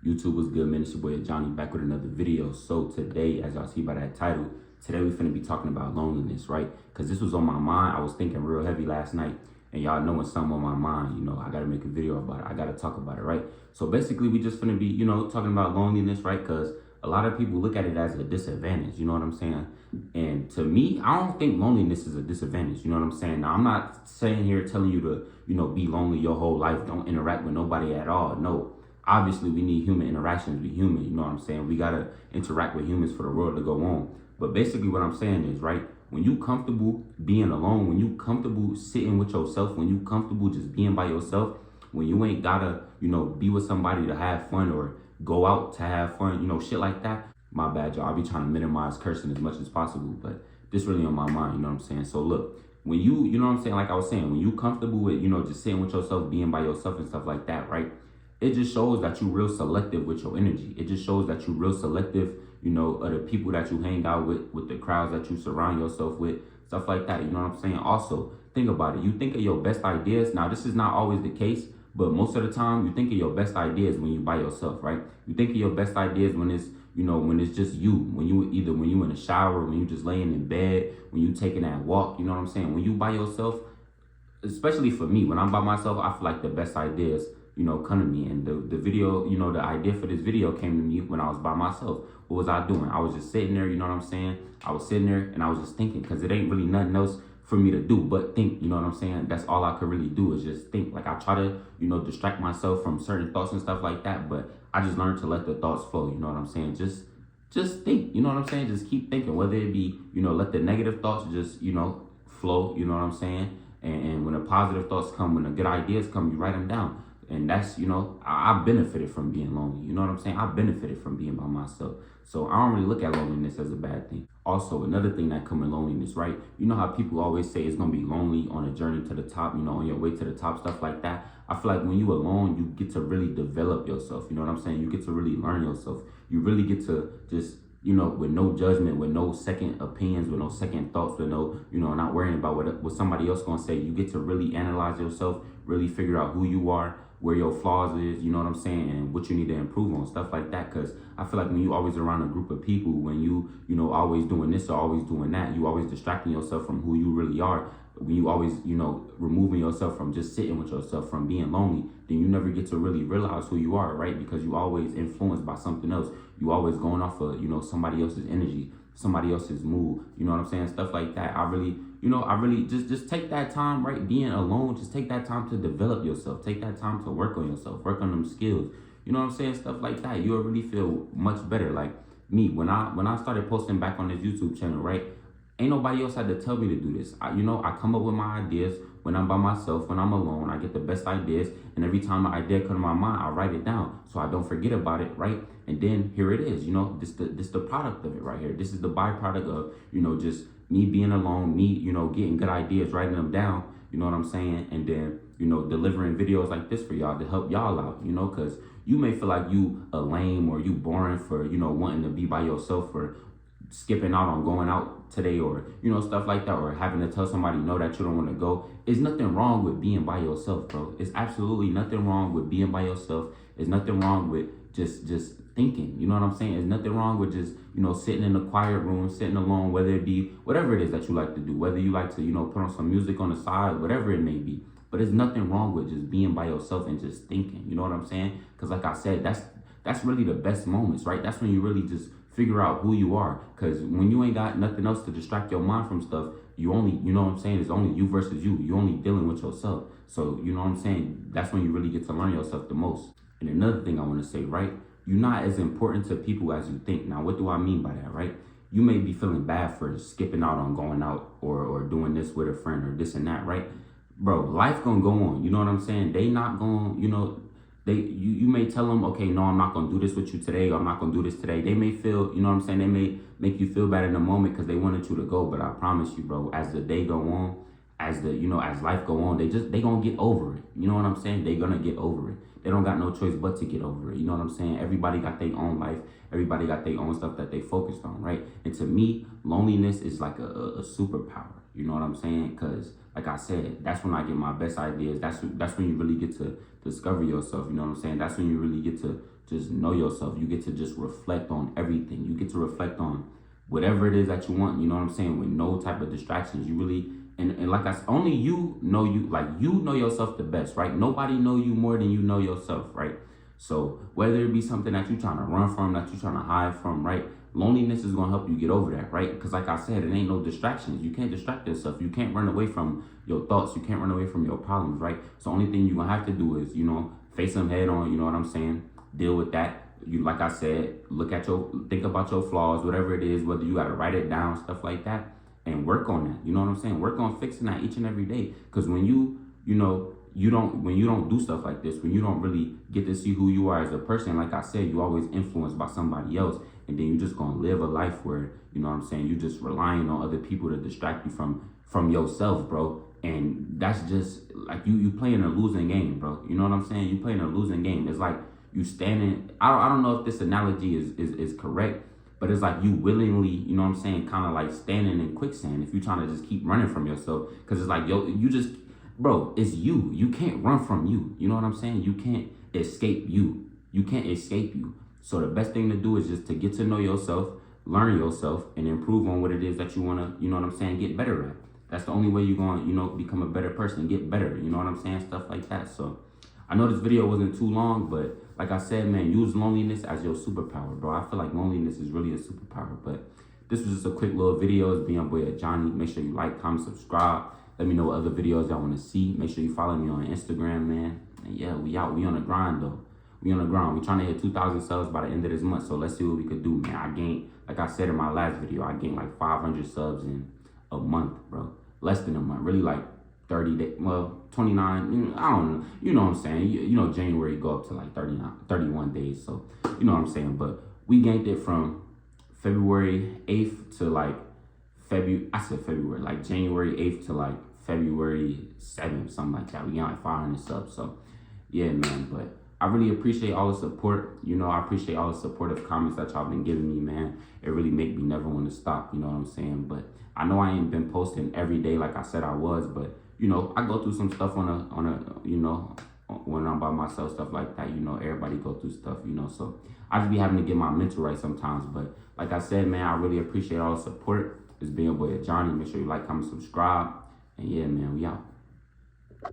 YouTube was good, man. It's your boy Johnny back with another video. So today, as y'all see by that title, today we finna be talking about loneliness, right? Because this was on my mind. I was thinking real heavy last night. And y'all know when something on my mind, I gotta make a video about it. I gotta talk about it, right? So basically, we just finna be, talking about loneliness, right? Because a lot of people look at it as a disadvantage, you know what I'm saying? And to me, I don't think loneliness is a disadvantage, you know what I'm saying? Now, I'm not saying here telling you to, be lonely your whole life, don't interact with nobody at all. No, obviously we need human interactions, we human, you know what I'm saying? We gotta interact with humans for the world to go on. But basically what I'm saying is, right, when you comfortable being alone, when you comfortable sitting with yourself, when you comfortable just being by yourself, when you ain't gotta, be with somebody to have fun or go out to have fun, shit like that. My bad, y'all. I be trying to minimize cursing as much as possible, but this really on my mind, you know what I'm saying? So look, when you know what I'm saying, like I was saying, when you comfortable with, just sitting with yourself, being by yourself and stuff like that, right? It just shows that you real selective with your energy. It just shows that you real selective, of the people that you hang out with the crowds that you surround yourself with, stuff like that, you know what I'm saying? Also, think about it. You think of your best ideas. Now, this is not always the case, but most of the time, you think of your best ideas when you by yourself, right? You think of your best ideas when it's, when it's just you, when you in the shower, when you just laying in bed, when you taking that walk, you know what I'm saying? When you by yourself, especially for me, when I'm by myself, I feel like the best ideas, come to me. And the video, the idea for this video came to me when I was by myself. What was I doing? I was just sitting there, you know what I'm saying? I was sitting there and I was just thinking, because it ain't really nothing else for me to do but think, you know what I'm saying? That's all I could really do is just think. Like, I try to, distract myself from certain thoughts and stuff like that, but I just learned to let the thoughts flow, you know what I'm saying? Just think, you know what I'm saying? Just keep thinking, whether it be, let the negative thoughts just, flow, you know what I'm saying? And when the positive thoughts come, when the good ideas come, you write them down. And that's, I benefited from being lonely. You know what I'm saying? I benefited from being by myself. So I don't really look at loneliness as a bad thing. Also, another thing that comes in loneliness, right? You know how people always say it's going to be lonely on a journey to the top, on your way to the top, stuff like that. I feel like when you alone, you get to really develop yourself. You know what I'm saying? You get to really learn yourself. You really get to just, with no judgment, with no second opinions, with no second thoughts, with no, not worrying about what somebody else going to say. You get to really analyze yourself, really figure out who you are, where your flaws is, you know what I'm saying, and what you need to improve on, stuff like that. Because I feel like when you always around a group of people, when you always doing this or always doing that, you always distracting yourself from who you really are, when you always, removing yourself from just sitting with yourself, from being lonely, then you never get to really realize who you are, right? Because you always influenced by something else. You always going off of, somebody else's energy, somebody else's mood, you know what I'm saying? Stuff like that. I really just take that time, right? Being alone, just take that time to develop yourself. Take that time to work on yourself, work on them skills. You know what I'm saying? Stuff like that. You'll really feel much better. Like me, when I started posting back on this YouTube channel, right? Ain't nobody else had to tell me to do this. I come up with my ideas when I'm by myself, when I'm alone. I get the best ideas, and every time an idea comes to my mind, I write it down so I don't forget about it, right? And then here it is, this the product of it right here. This is the byproduct of, just me being alone, me, getting good ideas, writing them down, you know what I'm saying? And then, delivering videos like this for y'all to help y'all out, because you may feel like you a lame or you boring for, wanting to be by yourself or skipping out on going out today or, stuff like that, or having to tell somebody no that you don't want to go. There's nothing wrong with being by yourself, bro. It's absolutely nothing wrong with being by yourself. There's nothing wrong with just thinking, you know what I'm saying? There's nothing wrong with just, sitting in a quiet room, sitting alone, whether it be whatever it is that you like to do, whether you like to, put on some music on the side, whatever it may be. But there's nothing wrong with just being by yourself and just thinking, you know what I'm saying? Because like I said, that's really the best moments, right? That's when you really just figure out who you are. Because when you ain't got nothing else to distract your mind from stuff, you only, you know what I'm saying, it's only you versus you. You only dealing with yourself. So, you know what I'm saying? That's when you really get to learn yourself the most. And another thing I want to say, right? You're not as important to people as you think. Now, what do I mean by that, right? You may be feeling bad for skipping out on going out or doing this with a friend or this and that, right? Bro, life gonna go on. You know what I'm saying? They not gonna, you may tell them, okay, no, I'm not going to do this with you today, or I'm not going to do this today. They may feel, you know what I'm saying? They may make you feel bad in the moment because they wanted you to go. But I promise you, bro, as the day go on, as life go on, they going to get over it. You know what I'm saying? They going to get over it. They don't got no choice but to get over it. You know what I'm saying? Everybody got their own life. Everybody got their own stuff that they focused on, right? And to me, loneliness is like a superpower. You know what I'm saying? Because like I said, that's when I get my best ideas. That's when you really get to discover yourself. You know what I'm saying? That's when you really get to just know yourself. You get to just reflect on everything. You get to reflect on whatever it is that you want, you know what I'm saying, with no type of distractions. You really, and like I said, only you know you, like you know yourself the best, right? Nobody know you more than you know yourself, right? So whether it be something that you're trying to run from, that you're trying to hide from, right? Loneliness is going to help you get over that, right? Because like I said, it ain't no distractions. You can't distract yourself. You can't run away from your thoughts. You can't run away from your problems, right? So only thing you're going to have to do is, face them head on, you know what I'm saying? Deal with that. You, like I said, think about your flaws, whatever it is, whether you got to write it down, stuff like that, and work on that. You know what I'm saying? Work on fixing that each and every day. Because when when you don't do stuff like this, when you don't really get to see who you are as a person, like I said, you always influenced by somebody else, and then you just gonna live a life where, you know what I'm saying, you just relying on other people to distract you from yourself, bro. And that's just like you playing a losing game, bro. You know what I'm saying? You playing a losing game. It's like you standing, I don't know if this analogy is correct, but it's like you willingly, you know what I'm saying, kind of like standing in quicksand if you're trying to just keep running from yourself. Because it's like, bro, it's you. You can't run from you. You know what I'm saying? You can't escape you. You can't escape you. So the best thing to do is just to get to know yourself, learn yourself, and improve on what it is that you want to, you know what I'm saying, get better at. That's the only way you're going to, become a better person, get better. You know what I'm saying? Stuff like that. So I know this video wasn't too long, but like I said, man, use loneliness as your superpower, bro. I feel like loneliness is really a superpower. But this was just a quick little video. It's being your boy Johnny. Make sure you like, comment, subscribe. Let me know what other videos y'all want to see. Make sure you follow me on Instagram, man. And yeah, we out. We on the grind, though. We on the grind. We trying to hit 2,000 subs by the end of this month. So let's see what we could do, man. I gained, like I said in my last video, I gained like 500 subs in a month, bro. Less than a month. Really like 30 days. Well, 29. I don't know. You know what I'm saying? You know, January go up to like 31 days. So you know what I'm saying? But we gained it from February 8th to like February, like January 8th to like February 7th, something like that. We got like 500 subs. So yeah, man, but I really appreciate all the support. I appreciate all the supportive comments that y'all been giving me, man. It really make me never want to stop, you know what I'm saying? But I know I ain't been posting every day like I said I was, but I go through some stuff on a when I'm by myself, stuff like that. Everybody go through stuff, so I just be having to get my mental right sometimes. But like I said, man, I really appreciate all the support. It's been your boy Johnny. Make sure you like, comment, subscribe. And yeah, man, we out.